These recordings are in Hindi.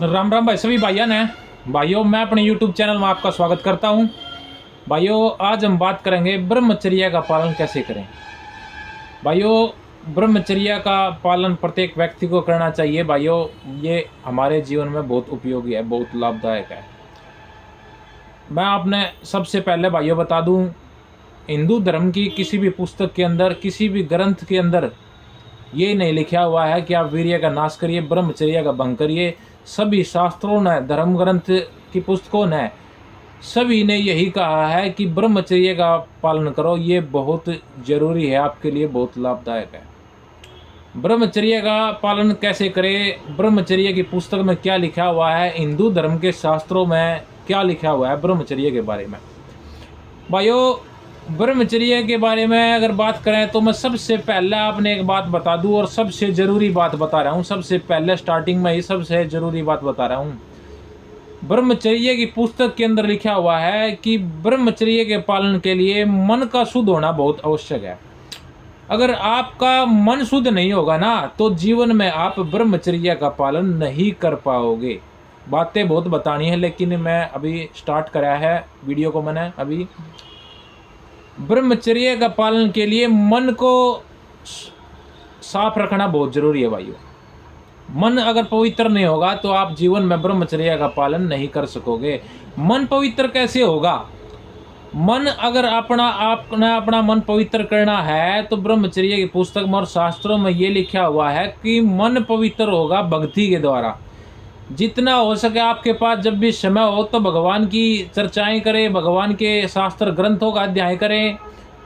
राम राम भाई सभी भाइयों मैं अपने YouTube चैनल में आपका स्वागत करता हूं। भाइयों आज हम बात करेंगे ब्रह्मचर्य का पालन कैसे करें। भाइयों ब्रह्मचर्य का पालन प्रत्येक व्यक्ति को करना चाहिए। भाइयों ये हमारे जीवन में बहुत उपयोगी है, बहुत लाभदायक है। मैं आपने सबसे पहले भाइयों बता दूं, हिंदू धर्म की किसी भी पुस्तक के अंदर, किसी भी ग्रंथ के अंदर ये नहीं लिखा हुआ है कि आप वीर्य का नाश करिए, ब्रह्मचर्य का भंग करिए। सभी शास्त्रों ने, धर्म ग्रंथ की पुस्तकों ने, सभी ने यही कहा है कि ब्रह्मचर्य का पालन करो। ये बहुत जरूरी है, आपके लिए बहुत लाभदायक है। ब्रह्मचर्य का पालन कैसे करें, ब्रह्मचर्य की पुस्तक में क्या लिखा हुआ है, हिंदू धर्म के शास्त्रों में क्या लिखा हुआ है ब्रह्मचर्य के बारे में। भाइयों ब्रह्मचर्य के बारे में अगर बात करें तो मैं सबसे पहले आपने एक बात बता दूं, और सबसे ज़रूरी बात बता रहा हूं। सबसे पहले स्टार्टिंग में ही सबसे ज़रूरी बात बता रहा हूं। ब्रह्मचर्य की पुस्तक के अंदर लिखा हुआ है कि ब्रह्मचर्य के पालन के लिए मन का शुद्ध होना बहुत आवश्यक है। अगर आपका मन शुद्ध नहीं होगा ना, तो जीवन में आप ब्रह्मचर्य का पालन नहीं कर पाओगे। बातें बहुत बतानी है, लेकिन मैं अभी स्टार्ट करा है वीडियो को मैंने अभी। ब्रह्मचर्य का पालन के लिए मन को साफ रखना बहुत जरूरी है भाइयों। मन अगर पवित्र नहीं होगा तो आप जीवन में ब्रह्मचर्य का पालन नहीं कर सकोगे। मन पवित्र कैसे होगा? मन अगर अपना मन पवित्र करना है तो ब्रह्मचर्य की पुस्तक में और शास्त्रों में ये लिखा हुआ है कि मन पवित्र होगा भक्ति के द्वारा। जितना हो सके आपके पास जब भी समय हो तो भगवान की चर्चाएं करें, भगवान के शास्त्र ग्रंथों का अध्ययन करें,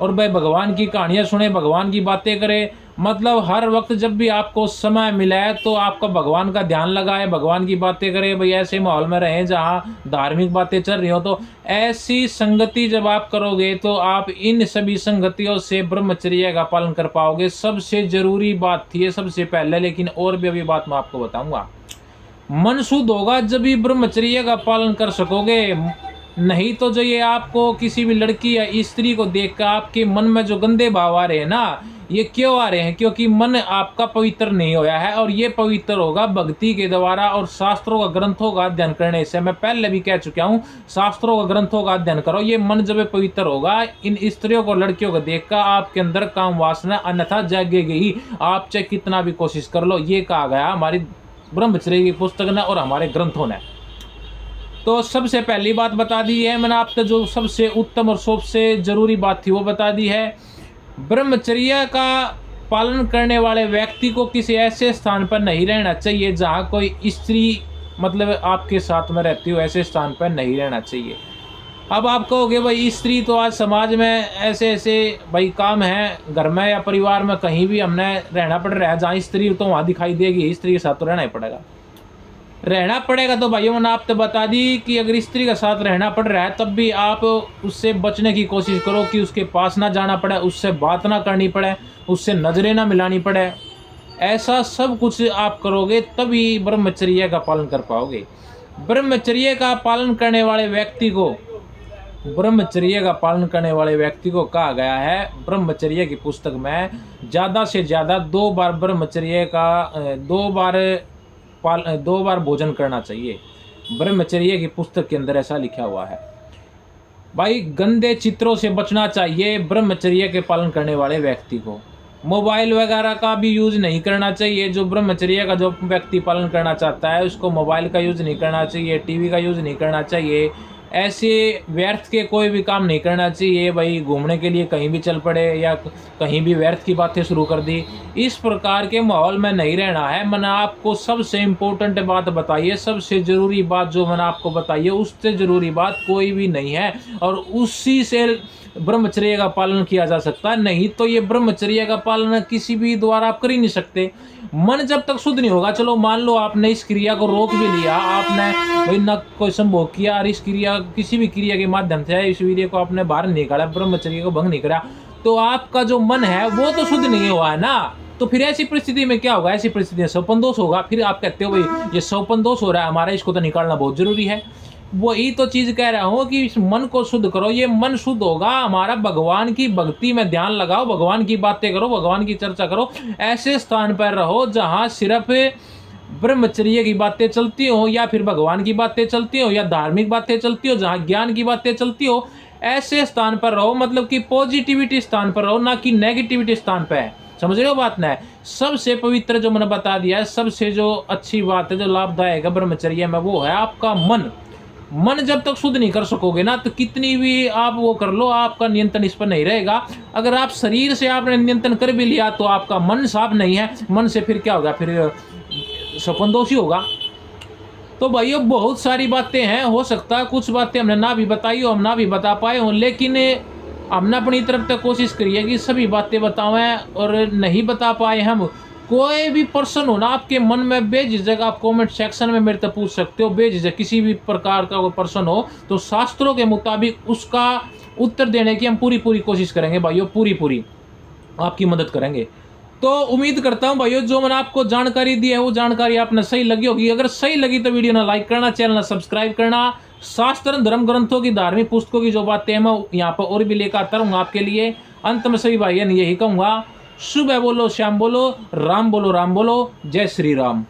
और भाई भगवान की कहानियां सुने, भगवान की बातें करें। मतलब हर वक्त जब भी आपको समय मिला है तो आपका भगवान का ध्यान लगाए, भगवान की बातें करें। भाई ऐसे माहौल में रहें जहाँ धार्मिक बातें चल रही हो। तो ऐसी संगति जब आप करोगे तो आप इन सभी संगतियों से ब्रह्मचर्य का पालन कर पाओगे। सबसे जरूरी बात थी ये सबसे पहले, लेकिन और भी अभी बात मैं आपको बताऊंगा। मन शुद्ध होगा जब भी ब्रह्मचर्य का पालन कर सकोगे। नहीं तो जो ये आपको किसी भी लड़की या स्त्री को देखकर आपके मन में जो गंदे भाव आ रहे हैं ना, ये क्यों आ रहे हैं? क्योंकि मन आपका पवित्र नहीं होया है, और ये पवित्र होगा भक्ति के द्वारा और शास्त्रों का ग्रंथों का अध्ययन करने से। मैं पहले भी कह चुका हूँ, शास्त्रों का ग्रंथों का अध्ययन करो। ये मन जब पवित्र होगा, इन स्त्रियों को, लड़कियों को देखकर आपके अंदर काम वासना अन्यथा जागेगी ही। आप चाहे कितना भी कोशिश कर लो। ये कहा गया हमारी ब्रह्मचर्य की पुस्तक ने और हमारे ग्रंथों ने। तो सबसे पहली बात बता दी है मैंने आपको, जो सबसे उत्तम और सबसे जरूरी बात थी वो बता दी है। ब्रह्मचर्य का पालन करने वाले व्यक्ति को किसी ऐसे स्थान पर नहीं रहना चाहिए जहाँ कोई स्त्री मतलब आपके साथ में रहती हो। ऐसे स्थान पर नहीं रहना चाहिए। अब आप कहोगे भाई स्त्री तो आज समाज में ऐसे ऐसे भाई काम है, घर में या परिवार में कहीं भी हमने रहना पड़ रहा है, जहाँ स्त्री तो वहाँ दिखाई देगी, स्त्री के साथ तो रहना ही पड़ेगा। रहना पड़ेगा तो भाइयों मैंने आपको बता दी कि अगर स्त्री के साथ रहना पड़ रहा है तब भी आप उससे बचने की कोशिश करो कि उसके पास ना जाना पड़े, उससे बात ना करनी पड़े, उससे नजरें ना मिलानी पड़े। ऐसा सब कुछ आप करोगे तभी ब्रह्मचर्य का पालन कर पाओगे। ब्रह्मचर्य का पालन करने वाले व्यक्ति को, ब्रह्मचर्य का पालन करने वाले व्यक्ति को कहा गया है ब्रह्मचर्य की पुस्तक में, ज़्यादा से ज़्यादा 2 बार ब्रह्मचर्य का 2 बार भोजन करना चाहिए। ब्रह्मचर्य की पुस्तक के अंदर ऐसा लिखा हुआ है। भाई गंदे चित्रों से बचना चाहिए ब्रह्मचर्य के पालन करने वाले व्यक्ति को। मोबाइल वगैरह का भी यूज़ नहीं करना चाहिए। जो ब्रह्मचर्य का जो व्यक्ति पालन करना चाहता है उसको मोबाइल का यूज़ नहीं करना चाहिए, टीवी का यूज़ नहीं करना चाहिए। ऐसे व्यर्थ के कोई भी काम नहीं करना चाहिए। भाई घूमने के लिए कहीं भी चल पड़े या कहीं भी व्यर्थ की बातें शुरू कर दी, इस प्रकार के माहौल में नहीं रहना है। मैंने आपको सबसे इम्पोर्टेंट बात बताई है, सबसे ज़रूरी बात जो मैंने आपको बताई है, उससे ज़रूरी बात कोई भी नहीं है, और उसी से ब्रह्मचर्य का पालन किया जा सकता है। नहीं तो ये ब्रह्मचर्य का पालन किसी भी द्वारा आप कर ही नहीं सकते। मन जब तक शुद्ध नहीं होगा, चलो मान लो आपने इस क्रिया को रोक भी लिया, आपने भाई न कोई संभोग किया और इस क्रिया किसी भी क्रिया के माध्यम से इस वीर्य को आपने बाहर निकाला, ब्रह्मचर्य को भंग नहीं करा, तो आपका जो मन है वो तो शुद्ध नहीं हुआ है ना। तो फिर ऐसी परिस्थिति में क्या होगा? ऐसी परिस्थिति में सौपन दोष होगा। फिर आप कहते हो भाई ये सौपन दोष हो रहा है हमारा, इसको तो निकालना बहुत जरूरी है। वही तो चीज कह रहा हूँ कि इस मन को शुद्ध करो। ये मन शुद्ध होगा हमारा, भगवान की भक्ति में ध्यान लगाओ, भगवान की बातें करो, भगवान की चर्चा करो। ऐसे स्थान पर रहो जहाँ सिर्फ ब्रह्मचर्य की बातें चलती हो, या फिर भगवान की बातें चलती हो, या धार्मिक बातें चलती हो, जहाँ ज्ञान की बातें चलती हो, ऐसे स्थान पर रहो, मतलब कि पॉजिटिविटी स्थान पर रहो, ना कि नेगेटिविटी स्थान पे है। समझ रहे हो बात ना? सबसे पवित्र जो मैंने बता दिया है, सबसे जो अच्छी बात है, जो लाभदायक है ब्रह्मचर्य में, वो है आपका मन। मन जब तक शुद्ध नहीं कर सकोगे ना, तो कितनी भी आप वो कर लो, आपका नियंत्रण इस पर नहीं रहेगा। अगर आप शरीर से आपने नियंत्रण कर भी लिया, तो आपका मन साफ नहीं है, मन से फिर क्या होगा? फिर सपन दोष ही होगा। तो भाइयों, बहुत सारी बातें हैं, हो सकता है कुछ बातें हमने ना भी बताई हो, हम ना भी बता पाए हों, लेकिन हमने अपनी तरफ तक कोशिश करी है कि सभी बातें बतावें। और नहीं बता पाए हम, कोई भी पर्सन हो ना आपके मन में, बेझिझक आप कमेंट सेक्शन में मेरे से पूछ सकते हो। बेझिझक किसी भी प्रकार का कोई पर्सन हो, तो शास्त्रों के मुताबिक उसका उत्तर देने की हम पूरी पूरी कोशिश करेंगे भाइयों, पूरी पूरी आपकी मदद करेंगे। तो उम्मीद करता हूं भाइयों, जो मैंने आपको जानकारी दी है, वो जानकारी आपने सही लगी होगी। अगर सही लगी तो वीडियो ना लाइक करना, चैनल ना सब्सक्राइब करना। शास्त्र धर्म ग्रंथों की, धार्मिक पुस्तकों की जो बातें हैं, मैं यहाँ पर और भी लेकर आता रहूँगा आपके लिए। अंत में सभी भाइयों ने यही कहूँगा, सुबह बोलो, शाम बोलो, राम बोलो, राम बोलो, जय श्री राम।